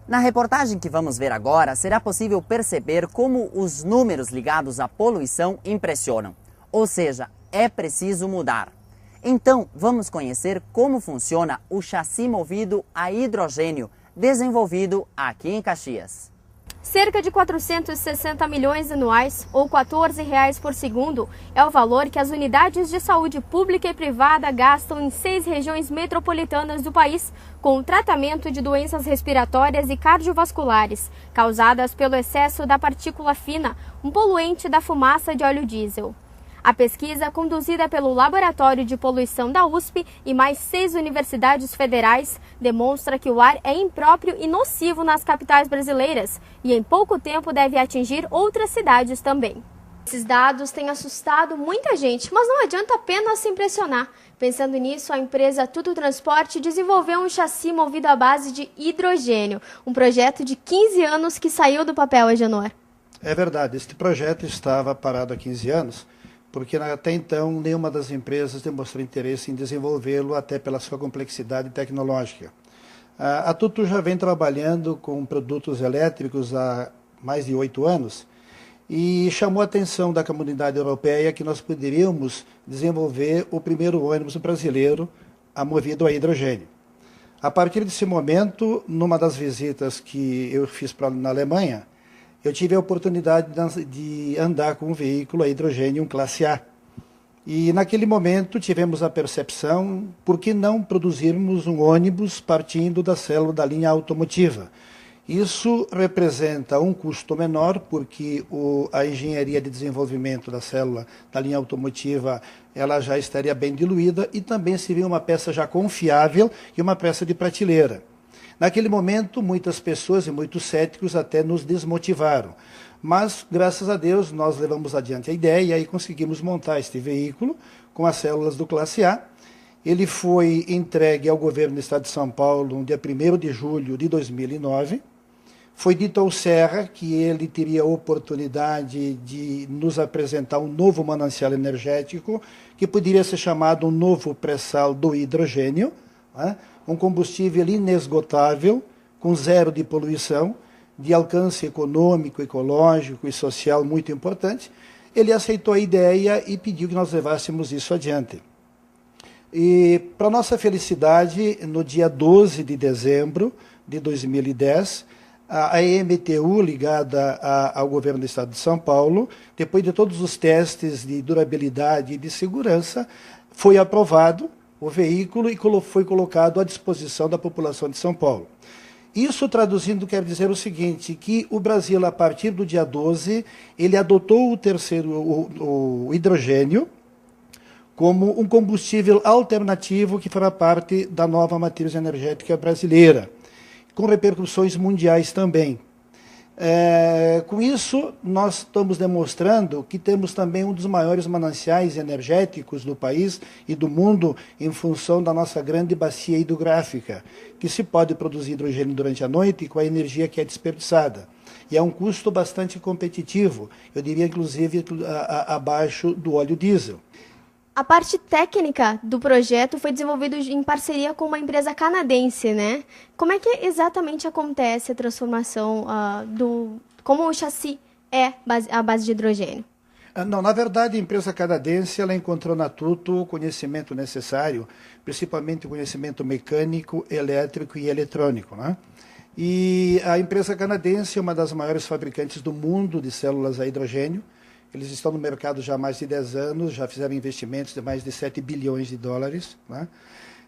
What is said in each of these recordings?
Na reportagem que vamos ver agora, será possível perceber como os números ligados à poluição impressionam. Ou seja, é preciso mudar. Então, vamos conhecer como funciona o chassi movido a hidrogênio, desenvolvido aqui em Caxias. Cerca de 460 milhões anuais, ou R$ 14 por segundo, é o valor que as unidades de saúde pública e privada gastam em 6 regiões metropolitanas do país com o tratamento de doenças respiratórias e cardiovasculares, causadas pelo excesso da partícula fina, um poluente da fumaça de óleo diesel. A pesquisa, conduzida pelo Laboratório de Poluição da USP e mais 6 universidades federais, demonstra que o ar é impróprio e nocivo nas capitais brasileiras e em pouco tempo deve atingir outras cidades também. Esses dados têm assustado muita gente, mas não adianta apenas se impressionar. Pensando nisso, a empresa Tudo Transporte desenvolveu um chassi movido à base de hidrogênio, um projeto de 15 anos que saiu do papel, Agenor. É verdade, este projeto estava parado há 15 anos, porque até então nenhuma das empresas demonstrou interesse em desenvolvê-lo, até pela sua complexidade tecnológica. A Tutu já vem trabalhando com produtos elétricos há mais de 8 anos e chamou a atenção da comunidade europeia que nós poderíamos desenvolver o primeiro ônibus brasileiro movido a hidrogênio. A partir desse momento, numa das visitas que eu fiz na Alemanha, eu tive a oportunidade de andar com um veículo a hidrogênio, um classe A. E naquele momento tivemos a percepção, por que não produzirmos um ônibus partindo da célula da linha automotiva? Isso representa um custo menor, porque a engenharia de desenvolvimento da célula da linha automotiva ela já estaria bem diluída e também seria uma peça já confiável e uma peça de prateleira. Naquele momento, muitas pessoas e muitos céticos até nos desmotivaram. Mas, graças a Deus, nós levamos adiante a ideia e conseguimos montar este veículo com as células do Classe A. Ele foi entregue ao governo do Estado de São Paulo no dia 1º de julho de 2009. Foi dito ao Serra que ele teria a oportunidade de nos apresentar um novo manancial energético, que poderia ser chamado um novo pré-sal do hidrogênio, né? Um combustível inesgotável, com zero de poluição, de alcance econômico, ecológico e social muito importante. Ele aceitou a ideia e pediu que nós levássemos isso adiante. E, para nossa felicidade, no dia 12 de dezembro de 2010, a EMTU, ligada ao governo do Estado de São Paulo, depois de todos os testes de durabilidade e de segurança, foi aprovado o veículo e foi colocado à disposição da população de São Paulo. Isso, traduzindo, quer dizer o seguinte, que o Brasil, a partir do dia 12, ele adotou o hidrogênio como um combustível alternativo que fará parte da nova matriz energética brasileira, com repercussões mundiais também. Com isso, nós estamos demonstrando que temos também um dos maiores mananciais energéticos do país e do mundo em função da nossa grande bacia hidrográfica, que se pode produzir hidrogênio durante a noite com a energia que é desperdiçada. E é um custo bastante competitivo, eu diria inclusive abaixo do óleo diesel. A parte técnica do projeto foi desenvolvida em parceria com uma empresa canadense, né? Como é que exatamente acontece a transformação como o chassi é a base de hidrogênio? Não, na verdade, a empresa canadense ela encontrou na Tutu o conhecimento necessário, principalmente o conhecimento mecânico, elétrico e eletrônico, né? E a empresa canadense é uma das maiores fabricantes do mundo de células a hidrogênio. Eles estão no mercado já há mais de 10 anos, já fizeram investimentos de mais de 7 bilhões de dólares. Né?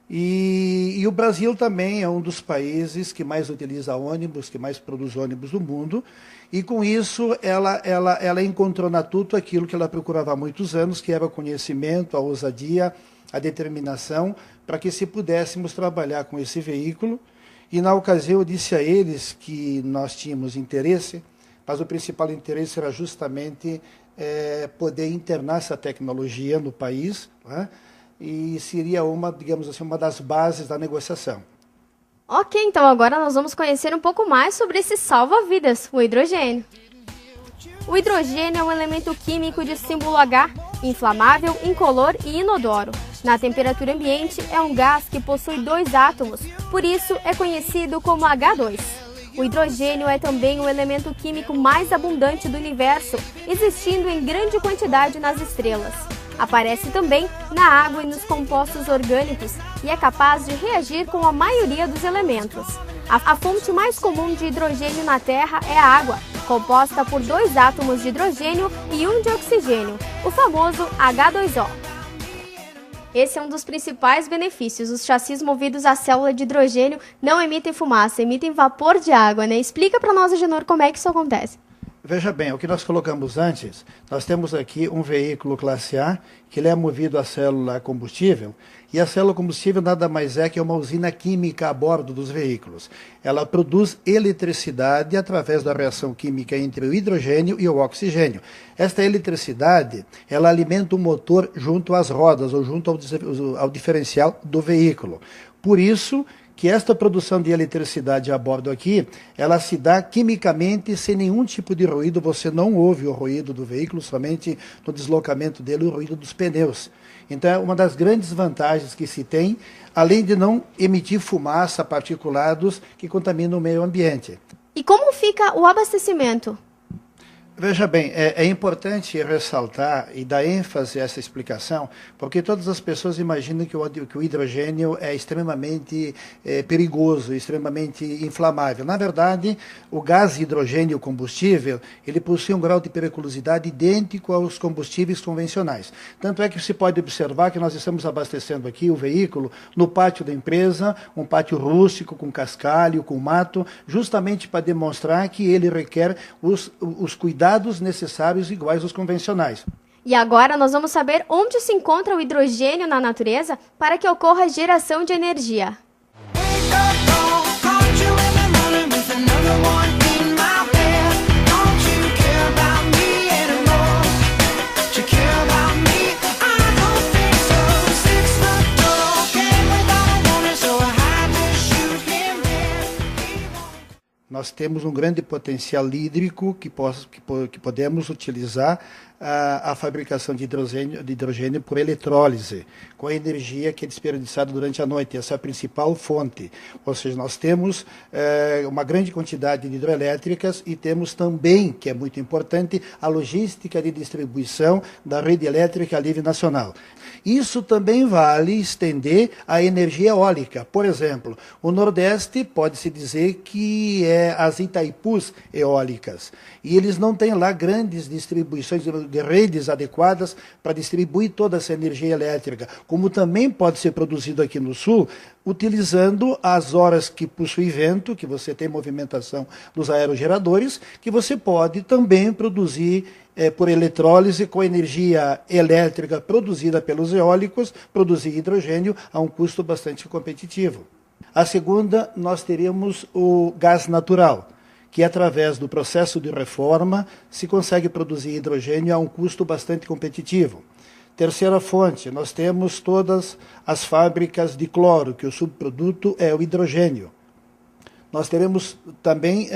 E o Brasil também é um dos países que mais utiliza ônibus, que mais produz ônibus do mundo. E com isso ela encontrou na Tutu aquilo que ela procurava há muitos anos, que era o conhecimento, a ousadia, a determinação, para que se pudéssemos trabalhar com esse veículo. E na ocasião eu disse a eles que nós tínhamos interesse, mas o principal interesse era justamente poder internar essa tecnologia no país, né? E seria digamos assim, uma das bases da negociação. Ok, então agora nós vamos conhecer um pouco mais sobre esse salva-vidas, o hidrogênio. O hidrogênio é um elemento químico de símbolo H, inflamável, incolor e inodoro. Na temperatura ambiente, é um gás que possui 2 átomos, por isso é conhecido como H2. O hidrogênio é também o elemento químico mais abundante do universo, existindo em grande quantidade nas estrelas. Aparece também na água e nos compostos orgânicos e é capaz de reagir com a maioria dos elementos. A fonte mais comum de hidrogênio na Terra é a água, composta por 2 átomos de hidrogênio e 1 de oxigênio, o famoso H2O. Esse é um dos principais benefícios. Os chassis movidos a célula de hidrogênio não emitem fumaça, emitem vapor de água, né? Explica para nós, Agenor, como é que isso acontece. Veja bem, o que nós colocamos antes, nós temos aqui um veículo classe A, que ele é movido a célula combustível, e a célula combustível nada mais é que uma usina química a bordo dos veículos. Ela produz eletricidade através da reação química entre o hidrogênio e o oxigênio. Esta eletricidade, ela alimenta o motor junto às rodas, ou junto ao diferencial do veículo. Por isso que esta produção de eletricidade a bordo aqui, ela se dá quimicamente sem nenhum tipo de ruído, você não ouve o ruído do veículo, somente no deslocamento dele o ruído dos pneus. Então é uma das grandes vantagens que se tem, além de não emitir fumaça, particulados que contaminam o meio ambiente. E como fica o abastecimento? Veja bem, é importante ressaltar e dar ênfase a essa explicação, porque todas as pessoas imaginam que o hidrogênio é extremamente perigoso, extremamente inflamável. Na verdade, o gás hidrogênio combustível, ele possui um grau de periculosidade idêntico aos combustíveis convencionais. Tanto é que se pode observar que nós estamos abastecendo aqui o veículo no pátio da empresa, um pátio rústico, com cascalho, com mato, justamente para demonstrar que ele requer os cuidados necessários iguais aos convencionais. E agora nós vamos saber onde se encontra o hidrogênio na natureza para que ocorra a geração de energia. Nós temos um grande potencial hídrico que podemos utilizar a fabricação de hidrogênio por eletrólise, com a energia que é desperdiçada durante a noite. Essa é a principal fonte. Ou seja, nós temos uma grande quantidade de hidrelétricas e temos também, que é muito importante, a logística de distribuição da rede elétrica a nível nacional. Isso também vale estender a energia eólica. Por exemplo, o Nordeste pode-se dizer que é as Itaipus eólicas. E eles não têm lá grandes distribuições de redes adequadas para distribuir toda essa energia elétrica, como também pode ser produzido aqui no Sul, utilizando as horas que possui vento, que você tem movimentação dos aerogeradores, que você pode também produzir por eletrólise com energia elétrica produzida pelos eólicos, produzir hidrogênio a um custo bastante competitivo. A segunda, nós teríamos o gás natural, que através do processo de reforma se consegue produzir hidrogênio a um custo bastante competitivo. Terceira fonte, nós temos todas as fábricas de cloro, que o subproduto é o hidrogênio. Nós teremos também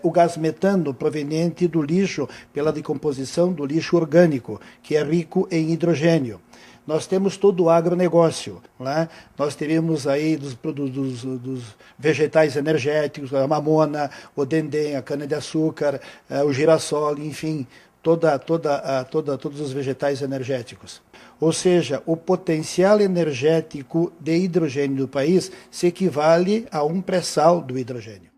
o gás metano proveniente do lixo, pela decomposição do lixo orgânico, que é rico em hidrogênio. Nós temos todo o agronegócio, né? Nós teríamos aí dos vegetais energéticos, a mamona, o dendê, a cana-de-açúcar, o girassol, enfim, todos os vegetais energéticos. Ou seja, o potencial energético de hidrogênio do país se equivale a um pré-sal do hidrogênio.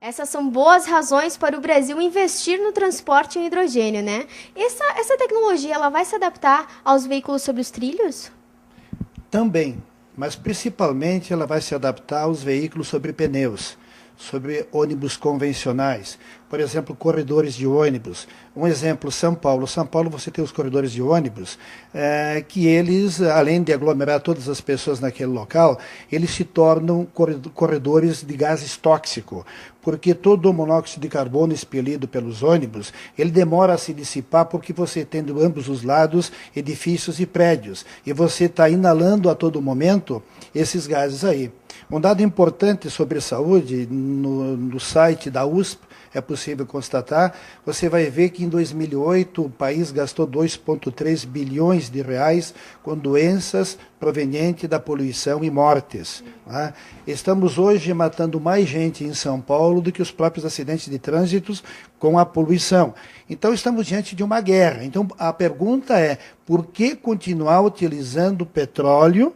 Essas são boas razões para o Brasil investir no transporte em hidrogênio, né? Essa tecnologia, ela vai se adaptar aos veículos sobre os trilhos? Também, mas principalmente ela vai se adaptar aos veículos sobre pneus, sobre ônibus convencionais. Por exemplo, corredores de ônibus. Um exemplo, São Paulo. São Paulo você tem os corredores de ônibus, que eles, além de aglomerar todas as pessoas naquele local, eles se tornam corredores de gases tóxicos, porque todo o monóxido de carbono expelido pelos ônibus, ele demora a se dissipar porque você tem de ambos os lados edifícios e prédios, e você está inalando a todo momento esses gases aí. Um dado importante sobre saúde, no site da USP, é possível constatar, você vai ver que em 2008 o país gastou 2,3 bilhões de reais com doenças provenientes da poluição e mortes. Né? Estamos hoje matando mais gente em São Paulo do que os próprios acidentes de trânsito com a poluição. Então estamos diante de uma guerra. Então a pergunta é, por que continuar utilizando petróleo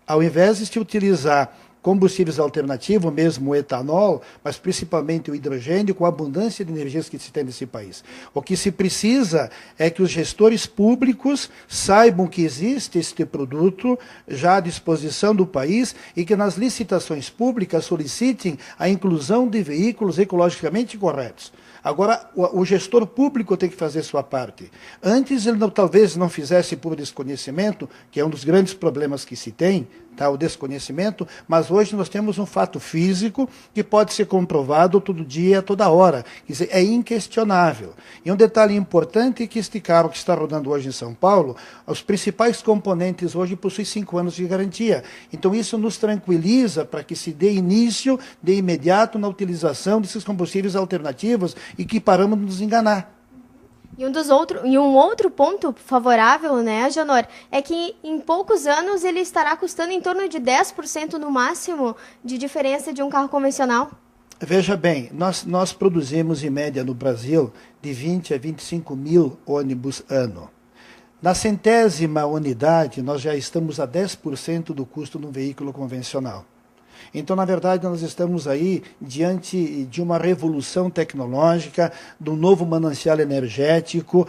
ao invés de se utilizar combustíveis alternativos, mesmo o etanol, mas principalmente o hidrogênio, com a abundância de energias que se tem nesse país. O que se precisa é que os gestores públicos saibam que existe este produto já à disposição do país e que nas licitações públicas solicitem a inclusão de veículos ecologicamente corretos. Agora, o gestor público tem que fazer sua parte. Antes, ele talvez não fizesse por desconhecimento, que é um dos grandes problemas que se tem, tá, o desconhecimento, mas hoje nós temos um fato físico que pode ser comprovado todo dia, toda hora. Quer dizer, é inquestionável. E um detalhe importante é que este carro que está rodando hoje em São Paulo, os principais componentes hoje possuem 5 anos de garantia. Então, isso nos tranquiliza para que se dê início de imediato na utilização desses combustíveis alternativos e que paramos de nos enganar. E um outro ponto favorável, né, Janor, é que em poucos anos ele estará custando em torno de 10% no máximo de diferença de um carro convencional. Veja bem, nós produzimos em média no Brasil de 20 a 25 mil ônibus ano. Na 100ª unidade, nós já estamos a 10% do custo de um veículo convencional. Então, na verdade, nós estamos aí diante de uma revolução tecnológica, de um novo manancial energético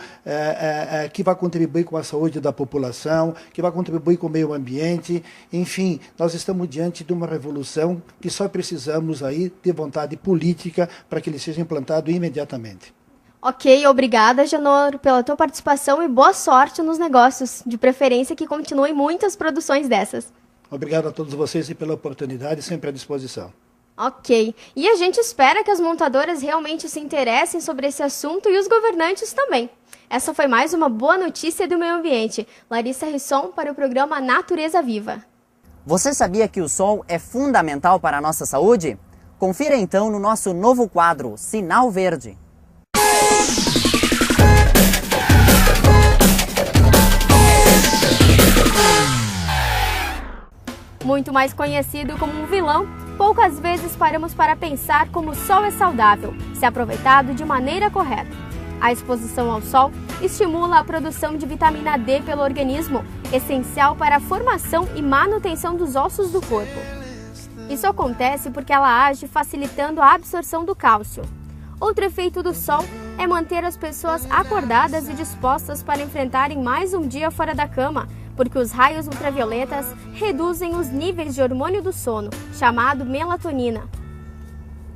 que vai contribuir com a saúde da população, que vai contribuir com o meio ambiente. Enfim, nós estamos diante de uma revolução que só precisamos aí de vontade política para que ele seja implantado imediatamente. Ok, obrigada, Janor, pela tua participação e boa sorte nos negócios. De preferência que continuem muitas produções dessas. Obrigado a todos vocês e pela oportunidade, sempre à disposição. Ok. E a gente espera que as montadoras realmente se interessem sobre esse assunto e os governantes também. Essa foi mais uma boa notícia do meio ambiente. Larissa Risson para o programa Natureza Viva. Você sabia que o sol é fundamental para a nossa saúde? Confira então no nosso novo quadro, Sinal Verde. Muito mais conhecido como um vilão, poucas vezes paramos para pensar como o sol é saudável, se aproveitado de maneira correta. A exposição ao sol estimula a produção de vitamina D pelo organismo, essencial para a formação e manutenção dos ossos do corpo. Isso acontece porque ela age facilitando a absorção do cálcio. Outro efeito do sol é manter as pessoas acordadas e dispostas para enfrentarem mais um dia fora da cama, porque os raios ultravioletas reduzem os níveis de hormônio do sono, chamado melatonina.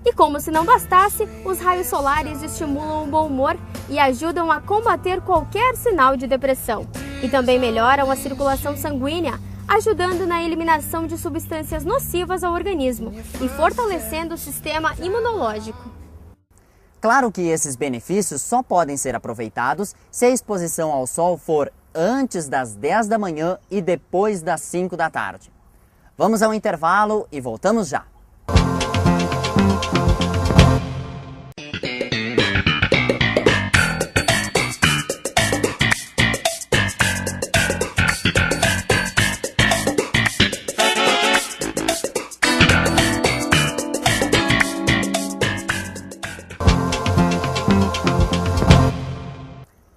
E como se não bastasse, os raios solares estimulam o bom humor e ajudam a combater qualquer sinal de depressão. E também melhoram a circulação sanguínea, ajudando na eliminação de substâncias nocivas ao organismo e fortalecendo o sistema imunológico. Claro que esses benefícios só podem ser aproveitados se a exposição ao sol for antes das 10 da manhã e depois das 5 da tarde. Vamos ao intervalo e voltamos já.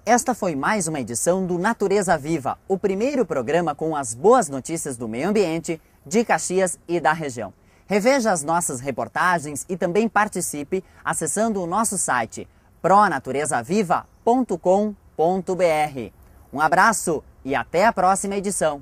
Esta foi mais uma edição do Natureza Viva, o primeiro programa com as boas notícias do meio ambiente, de Caxias e da região. Reveja as nossas reportagens e também participe acessando o nosso site pronaturezaviva.com.br. Um abraço e até a próxima edição.